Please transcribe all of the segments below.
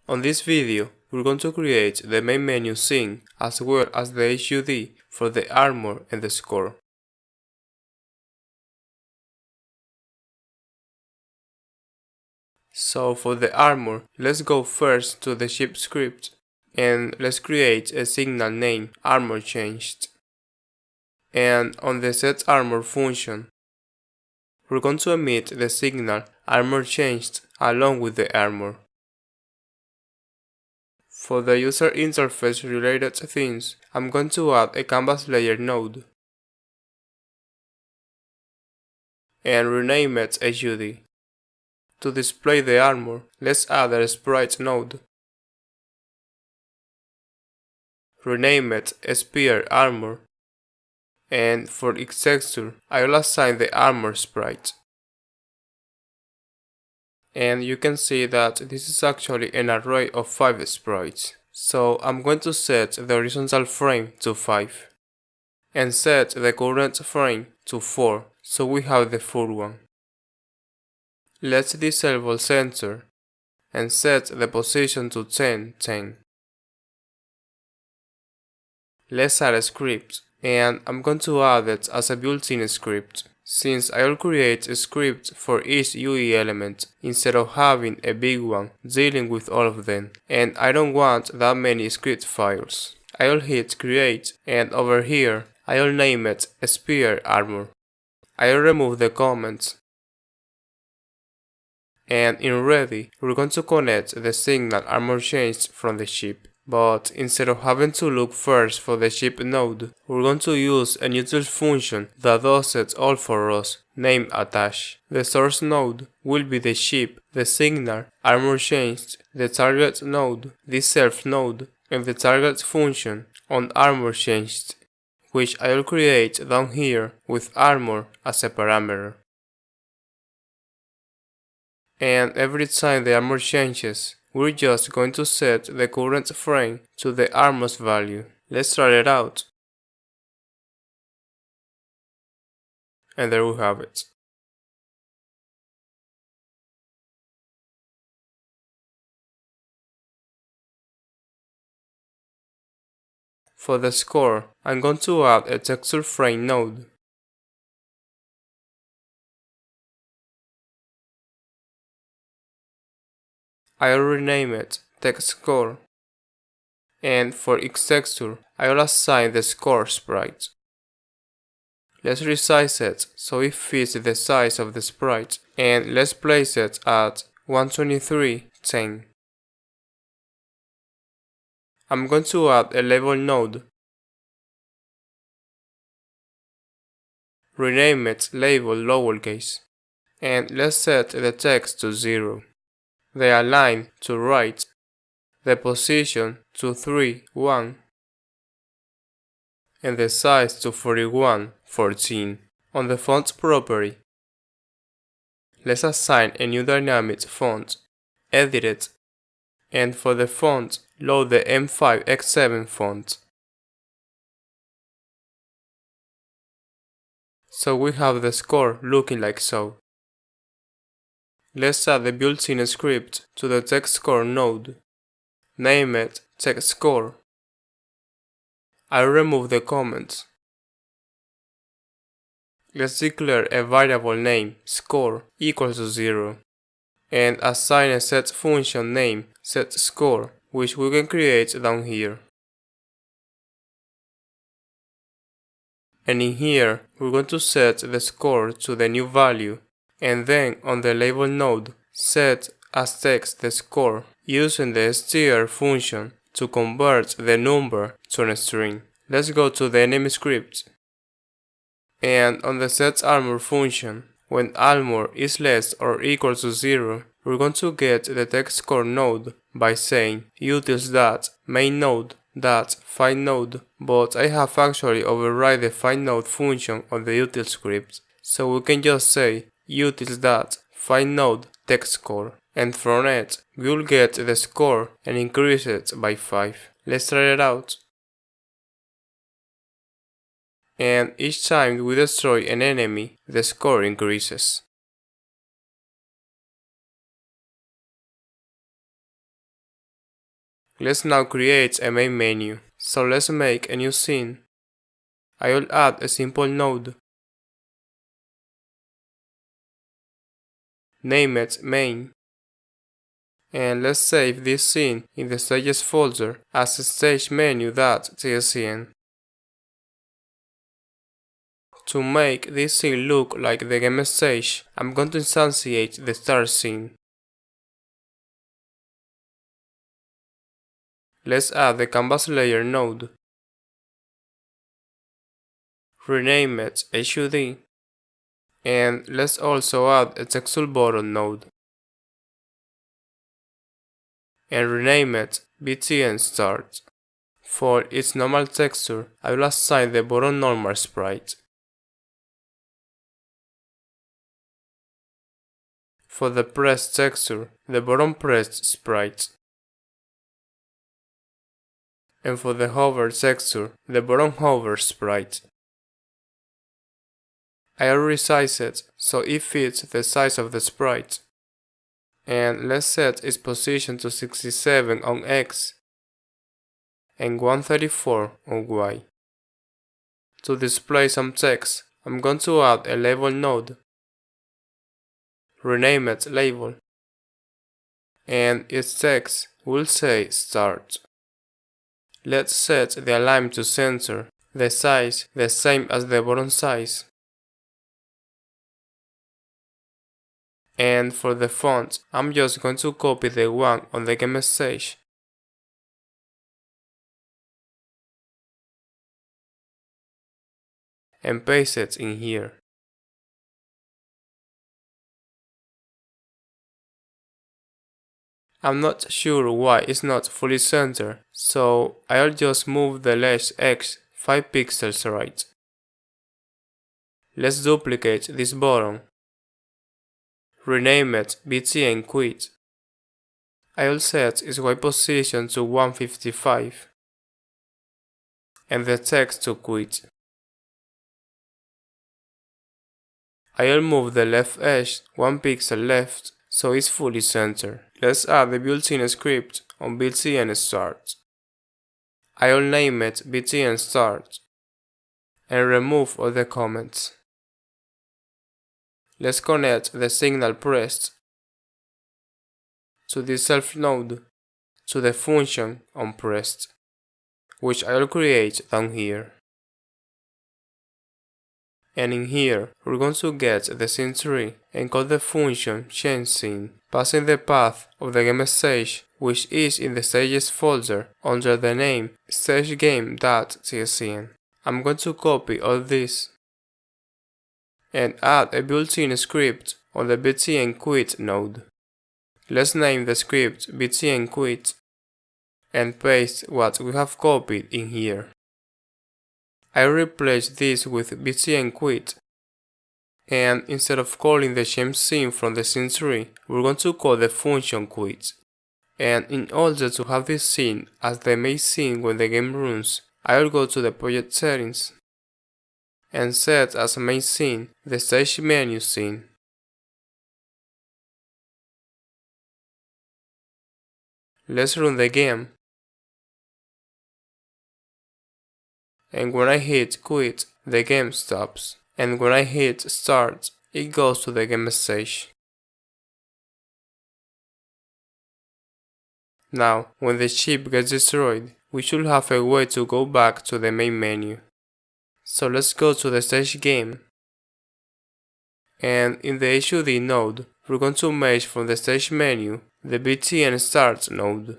On this video, we're going to create the main menu scene as well as the HUD for the armor and the score. So for the armor, let's go first to the ship script and let's create a signal named armor changed. And on the set armor function, we're going to emit the signal armor changed along with the armor. For the user interface related things, I'm going to add a canvas layer node and rename it HUD. To display the armor, let's add a sprite node. Rename it Sphere Armor, and for its texture, I will assign the armor sprite. And you can see that this is actually an array of 5 sprites. So I'm going to set the horizontal frame to 5 and set the current frame to 4, so we have the full one. Let's disable center and set the position to 10, 10. Let's add a script, and I'm going to add it as a built-in script, since I will create a script for each UE element instead of having a big one dealing with all of them, and I don't want that many script files. I will hit create, and over here I will name it Sphere Armor. I will remove the comments, and in ready we're going to connect the signal armor changed from the ship. But instead of having to look first for the ship node, we're going to use a neutral function that does it all for us, named attach. The source node will be the ship, the signal, armor changed, the target node, the self node, and the target function on armor changed, which I will create down here with armor as a parameter. And every time the armor changes, we're just going to set the current frame to the armor's value. Let's try it out. And there we have it. For the score, I'm going to add a texture frame node. I'll rename it text score, and for its texture, I will assign the score sprite. Let's resize it so it fits the size of the sprite, and let's place it at 123:10. I'm going to add a label node. Rename it label lowercase, and let's set the text to 0. The align to right, the position to 3, 1, and the size to 41, 14. On the font property, let's assign a new dynamic font, edit it, and for the font, load the M5X7 font. So we have the score looking like so. Let's add the built-in script to the text score node. Name it text score. I'll remove the comments. Let's declare a variable name score equals to 0 and assign a set function named setScore, which we can create down here. And in here, we're going to set the score to the new value, and then on the label node, set as text the score using the str function to convert the number to a string. Let's go to the enemy script. And on the set armor function, when armor is less or equal to 0, we're going to get the text score node by saying utils.main node find node, but I have actually override the find node function on the util script, so we can just say utils.find node text score, and from it we'll get the score and increase it by 5. Let's try it out. And each time we destroy an enemy, the score increases. Let's now create a main menu. So let's make a new scene. I will add a simple node. Name it main. And let's save this scene in the stages folder as stage menu.tscn. To make this scene look like the game stage, I'm going to instantiate the start scene. Let's add the canvas layer node. Rename it HUD. And let's also add a texture button node. And rename it btn start. For its normal texture, I will assign the button normal sprite. For the press texture, the button pressed sprite. And for the hover texture, the button hover sprite. I will resize it so it fits the size of the sprite. And let's set its position to 67 on X and 134 on Y. To display some text, I'm going to add a label node. Rename it label. And its text will say start. Let's set the align to center, the size the same as the button size. And for the font, I'm just going to copy the one on the game stage. And paste it in here. I'm not sure why it's not fully centered, so I'll just move the ledge X 5 pixels right. Let's duplicate this button. Rename it BT and quit. I'll set its Y position to 155 and the text to quit. I'll move the left edge 1 pixel left so it's fully centered. Let's add the built-in script on BTN start. I'll name it BTN start and remove all the comments. Let's connect the signal pressed to the self node to the function onPressed, which I'll create down here. And in here, we're going to get the scene tree and call the function changeScene, passing the path of the game stage, which is in the stages folder under the name stagegame.tscn. I'm going to copy all this and add a built-in script on the btn quit node. Let's name the script btn quit and paste what we have copied in here. I replace this with btn quit, and instead of calling the changeScene from the scene tree, we're going to call the function quit. And in order to have this scene as the main scene when the game runs, I will go to the project settings and set as main scene the stage menu scene. Let's run the game. And when I hit quit, the game stops. And when I hit start, it goes to the game stage. Now, when the ship gets destroyed, we should have a way to go back to the main menu. So let's go to the stage game. And in the HUD node, we're going to merge from the stage menu the btn start node.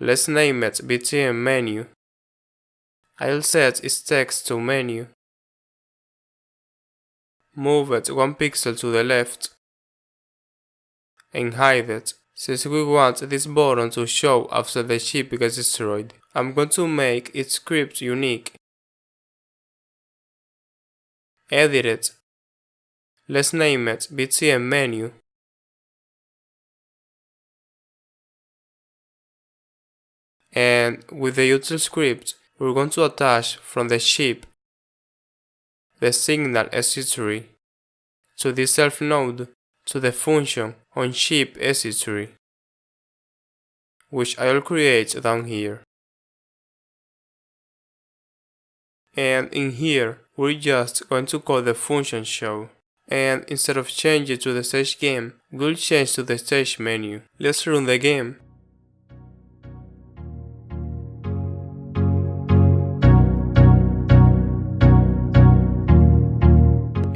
Let's name it btn menu. I'll set its text to menu. Move it 1 pixel to the left and hide it, since we want this button to show after the ship gets destroyed. I'm going to make its script unique. Edit it. Let's name it btn menu. And with the util script, we're going to attach from the ship the signal SE3 to the self node to the function onShip SE3, which I'll create down here. And in here, we're just going to call the function show. And instead of changing to the stage game, we'll change to the stage menu. Let's run the game.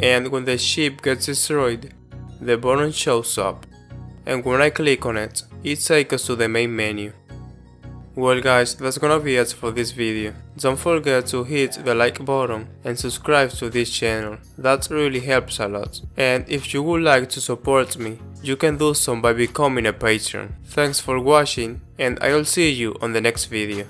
And when the ship gets destroyed, the button shows up. And when I click on it, it takes us to the main menu. Well guys, that's gonna be it for this video. Don't forget to hit the like button and subscribe to this channel, that really helps a lot. And if you would like to support me, you can do so by becoming a patron. Thanks for watching and I'll see you on the next video.